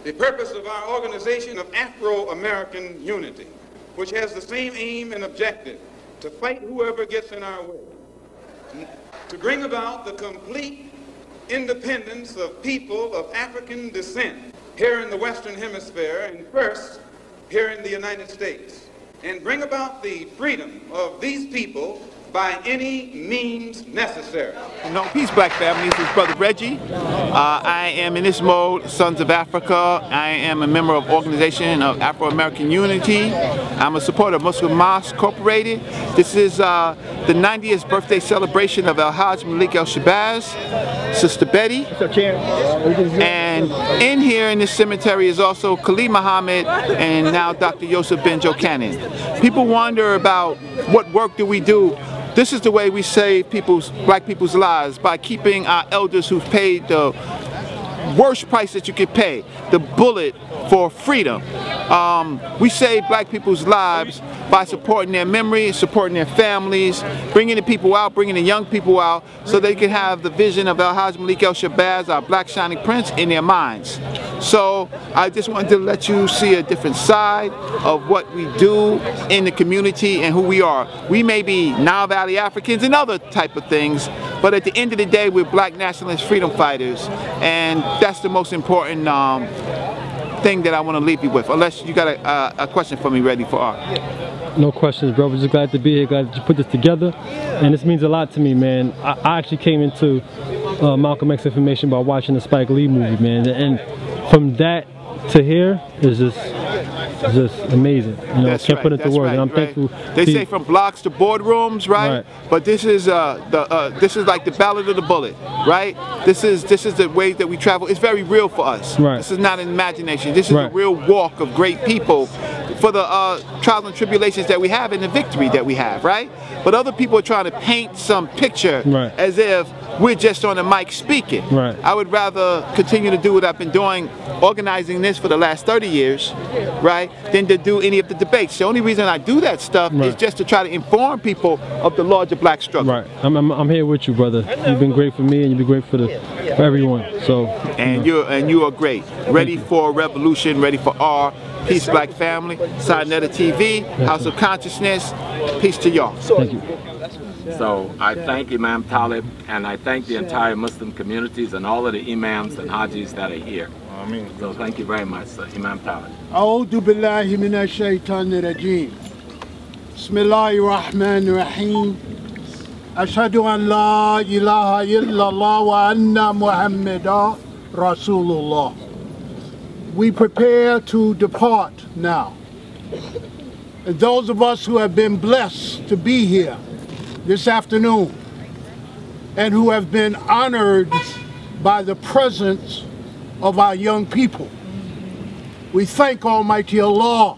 the purpose of our organization of Afro-American Unity, which has the same aim and objective to fight whoever gets in our way, to bring about the complete independence of people of African descent here in the Western Hemisphere, and first here in the United States, and bring about the freedom of these people by any means necessary. No, peace, black family. This is Brother Reggie. I am in this mode, Sons of Africa. I am a member of organization of Afro-American Unity. I'm a supporter of Muslim Mosque Incorporated. This is the 90th birthday celebration of Al-Hajj Malik El-Shabazz, Sister Betty. And in here in this cemetery is also Khalid Muhammad and now Dr. Yosef Benjo Cannon. People wonder about what work do we do. This is the way we save black people's lives, by keeping our elders who've paid the worst price that you could pay, the bullet for freedom. We save black people's lives by supporting their memory, supporting their families, bringing the people out, bringing the young people out, so they can have the vision of Al-Hajj Malik El-Shabazz, our black shining prince, in their minds. So I just wanted to let you see a different side of what we do in the community and who we are. We may be Nile Valley Africans and other type of things, but at the end of the day, we're black nationalist freedom fighters, and that's the most important thing that I want to leave you with, unless you got a question for me ready for art. No questions, bro. We're just glad to be here, glad that you put this together, and this means a lot to me, man. I actually came into Malcolm X information by watching the Spike Lee movie, man, and from that to here is just amazing. You know, That's can't right, put it into words, and I'm thankful. They say from blocks to boardrooms, right? But this is this is like the ballad of the bullet, right? This is the way that we travel. It's very real for us. Right. This is not an imagination. This is a real walk of great people for the trials and tribulations that we have and the victory that we have, right? But other people are trying to paint some picture as if we're just on the mic speaking. I would rather continue to do what I've been doing, organizing this for the last 30 years, right, than to do any of the debates. The only reason I do that stuff is just to try to inform people of the larger black struggle. Right. I'm here with you, brother. You've been great for me, and you've been great for everyone. So. And you are great. Ready for revolution. Ready for our peace, black family. Sinetta TV, House of Consciousness. Peace to y'all. Thank you. So I thank Imam Talib, and I thank the entire Muslim communities and all of the imams and hajis that are here. So thank you very much, Imam Talib. أعوذ بالله من الشيطان الرجيم. بسم الله الرحمن الرحيم. أشهد أن لا إله إلا الله وأن محمدا رسول الله. We prepare to depart now. And those of us who have been blessed to be here this afternoon and who have been honored by the presence of our young people, we thank Almighty Allah.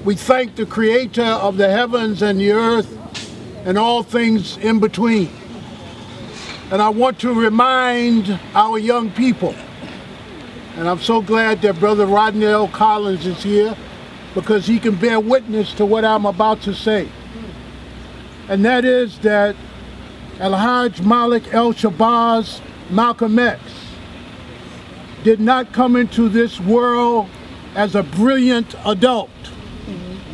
We thank the Creator of the heavens and the earth and all things in between. And I want to remind our young people, and I'm so glad that Brother Rodnell Collins is here, because he can bear witness to what I'm about to say. And that is that Al-Hajj Malik El-Shabazz, Malcolm X, did not come into this world as a brilliant adult.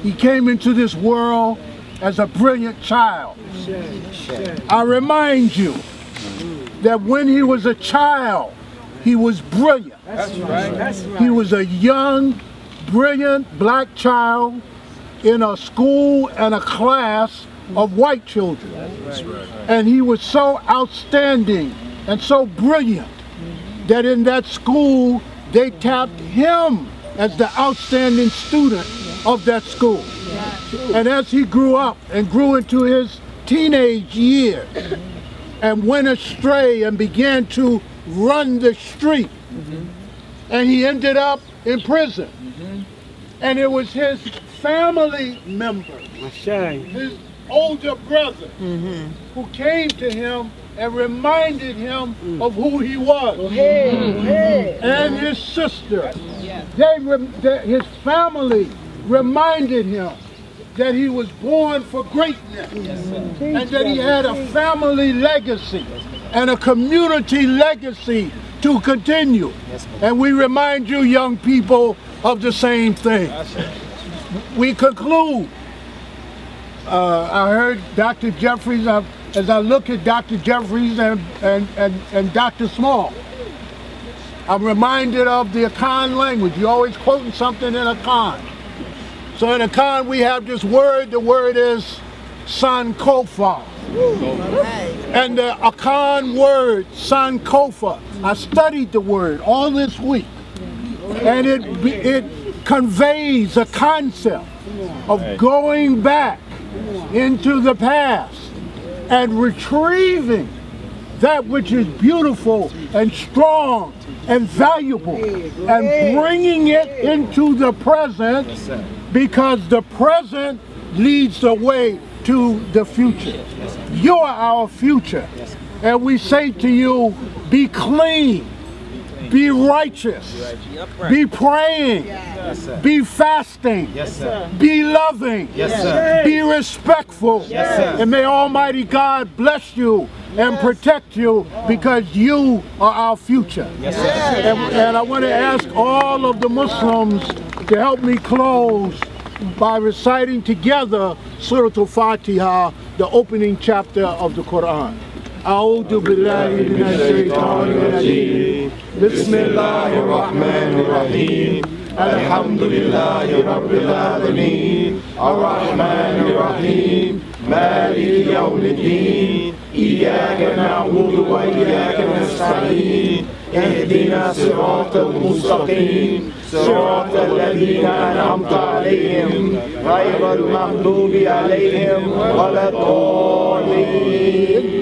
He came into this world as a brilliant child. I remind you that when he was a child, he was brilliant. That's right. That's right. He was a young, brilliant black child in a school and a class of white children. That's right. And he was so outstanding and so brilliant that in that school they tapped him as the outstanding student of that school. And as he grew up and grew into his teenage years and went astray and began to run the street, and he ended up in prison. And it was his family member, his older brother, who came to him and reminded him of who he was. And his sister, his family reminded him that he was born for greatness and that he had a family legacy. and a community legacy to continue. And we remind you, young people, of the same thing. We conclude. I heard Dr. Jeffries, as I look at Dr. Jeffries and Dr. Small, I'm reminded of the Akan language. You're always quoting something in Akan. So in Akan we have this word, the word is Sankofa. And the Akan word, Sankofa, I studied the word all this week. And it conveys a concept of going back into the past and retrieving that which is beautiful and strong and valuable and bringing it into the present, because the present leads the way to the future. You are our future. And we say to you, be clean, be righteous, be praying, be fasting, be loving, be respectful, and may Almighty God bless you and protect you, because you are our future. And I want to ask all of the Muslims to help me close by reciting together Surah Al-Fatiha, the opening chapter of the Quran. أعوذ بالله من الشيطان الرجيم بسم الله الرحمن الرحيم الحمد لله رب العالمين الرحمن الرحيم مالك يوم الدين إياك نعبد وإياك نستعين اهدنا صراط المستقيم صراط الذين أنعمت عليهم غير المغضوب عليهم ولا الضالين.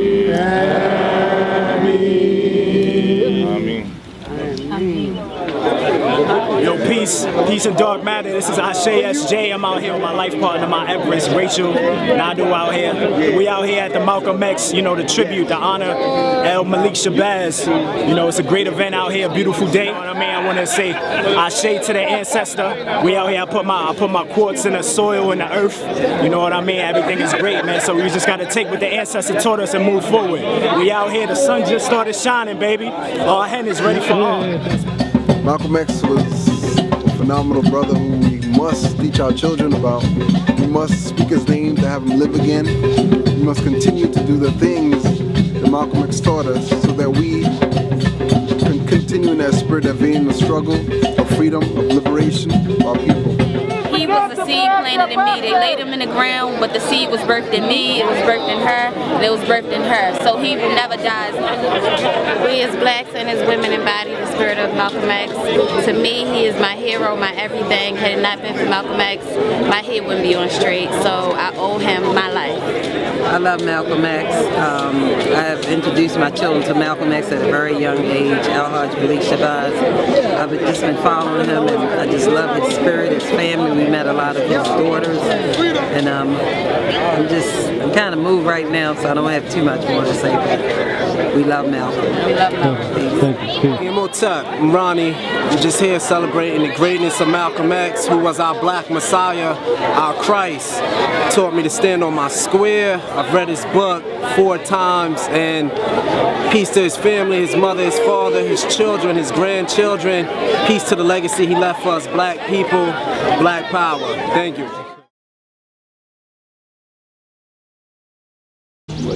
Yo, peace and dark matter. This is Ashe SJ. I'm out here with my life partner, my Empress, Rachel, Nadu out here. We out here at the Malcolm X, you know, the tribute, the honor, El Malik Shabazz. You know, it's a great event out here, beautiful day. You know what I mean? I want to say Ashe to the ancestor. We out here, I put my quartz in the soil and the earth. You know what I mean? Everything is great, man. So we just got to take what the ancestor taught us and move forward. We out here, the sun just started shining, baby. Our hand is ready for all. Malcolm X was a phenomenal brother who we must teach our children about. We must speak his name to have him live again. We must continue to do the things that Malcolm X taught us so that we can continue in that spirit, that vein of struggle, of freedom, of liberation for our people. He was the seed planted in me. They laid him in the ground, but the seed was birthed in me, it was birthed in her, and it was birthed in her. So he will never die. We as blacks and as women embody the spirit of Malcolm X. To me, he is my hero, my everything. Had it not been for Malcolm X, my head wouldn't be on straight. So I owe him my life. I love Malcolm X. I have introduced my children to Malcolm X at a very young age, Al-Hajj Malik Shabazz. I've just been following him, and I just love his spirit, his family. We met a lot of his daughters, and I'm kind of moved right now, so I don't have too much more to say, but we love Malcolm. We love Malcolm. I'm Ronnie. I'm just here celebrating the greatness of Malcolm X, who was our black messiah, our Christ. Taught me to stand on my square. I've read his book 4 times, and peace to his family, his mother, his father, his children, his grandchildren. Peace to the legacy he left for us black people, black power. Thank you.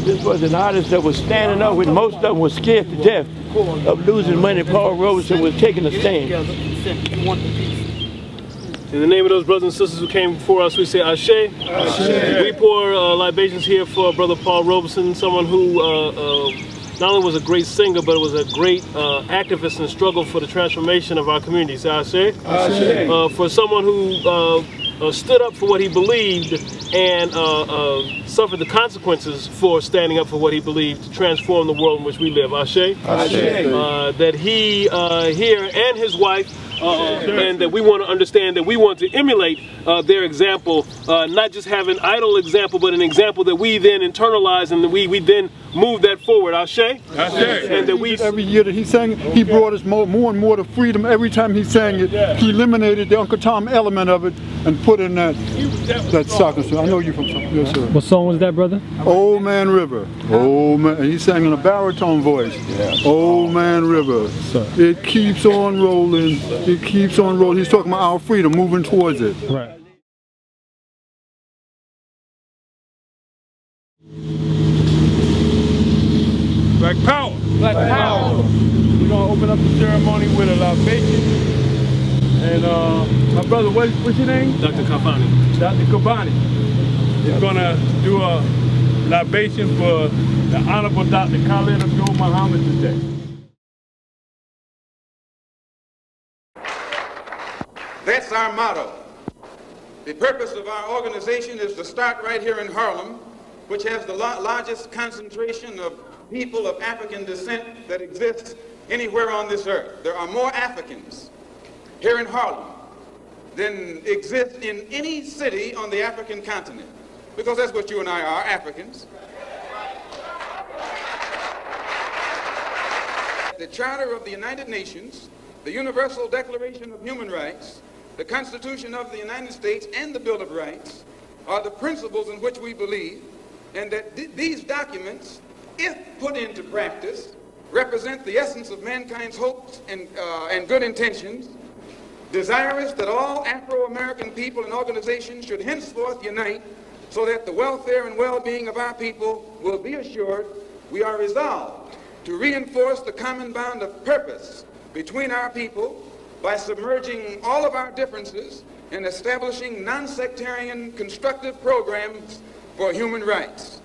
This was an artist that was standing up when most of them were scared to death of losing money. Paul Robeson was taking a stand. In the name of those brothers and sisters who came before us, we say Ashe. Ashe. We pour libations here for Brother Paul Robeson, someone who not only was a great singer, but was a great activist and struggle for the transformation of our communities. Ashe. Ashe. For someone who stood up for what he believed and suffered the consequences for standing up for what he believed to transform the world in which we live. Ashe. Ashe. That he here and his wife, and that we want to understand that we want to emulate their example, not just have an idle example, but an example that we then internalize and we then move that forward, Ashe. And that we every year that he sang, he brought us more and more to freedom. Every time he sang it, he eliminated the Uncle Tom element of it and put in that soccer song. I know you from something. Yes, sir. What song was that, brother? Old Man River. Old Man. He sang in a baritone voice. Old Man River. It keeps on rolling. It keeps on rolling. He's talking about our freedom, moving towards it. Right. Black power. Black power. We're gonna open up the ceremony with a libation. And my brother, what's your name? Dr. Kabani. Dr. Kabani is gonna do a libation for the Honorable Dr. Khalid Abdul Muhammad today. That's our motto. The purpose of our organization is to start right here in Harlem, which has the largest concentration of people of African descent that exists anywhere on this earth. There are more Africans here in Harlem than exist in any city on the African continent, because that's what you and I are, Africans. The Charter of the United Nations, the Universal Declaration of Human Rights, the Constitution of the United States, and the Bill of Rights are the principles in which we believe, and that these documents, if put into practice, represent the essence of mankind's hopes and good intentions, desirous that all Afro-American people and organizations should henceforth unite so that the welfare and well-being of our people will be assured. We are resolved to reinforce the common bond of purpose between our people by submerging all of our differences and establishing non-sectarian constructive programs for human rights.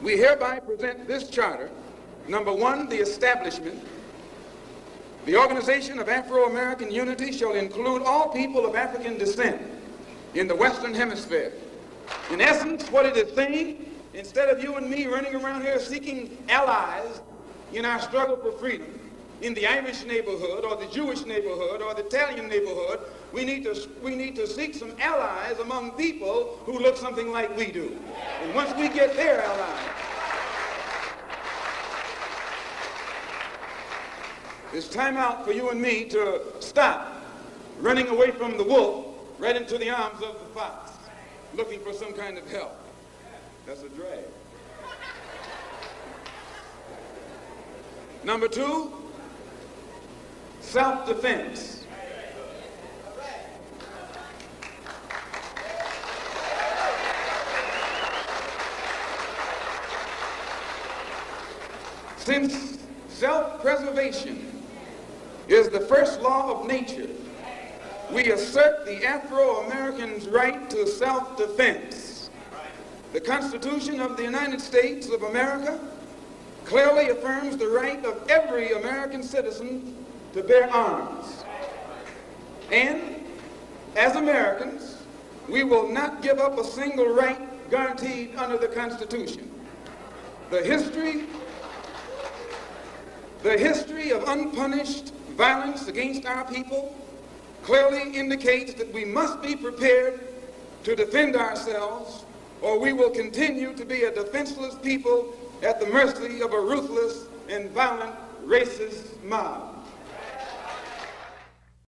We hereby present this charter. Number one, the establishment. The Organization of Afro-American Unity shall include all people of African descent in the Western Hemisphere. In essence, what it is saying, instead of you and me running around here seeking allies in our struggle for freedom, in the Irish neighborhood or the Jewish neighborhood or the Italian neighborhood, we need to seek some allies among people who look something like we do. And once we get their allies, it's time out for you and me to stop running away from the wolf right into the arms of the fox, looking for some kind of help. That's a drag. Number two, self-defense. Since self-preservation is the first law of nature, we assert the Afro-Americans' right to self-defense. The Constitution of the United States of America clearly affirms the right of every American citizen to bear arms. And as Americans, we will not give up a single right guaranteed under the Constitution. The history of unpunished violence against our people clearly indicates that we must be prepared to defend ourselves, or we will continue to be a defenseless people at the mercy of a ruthless and violent racist mob.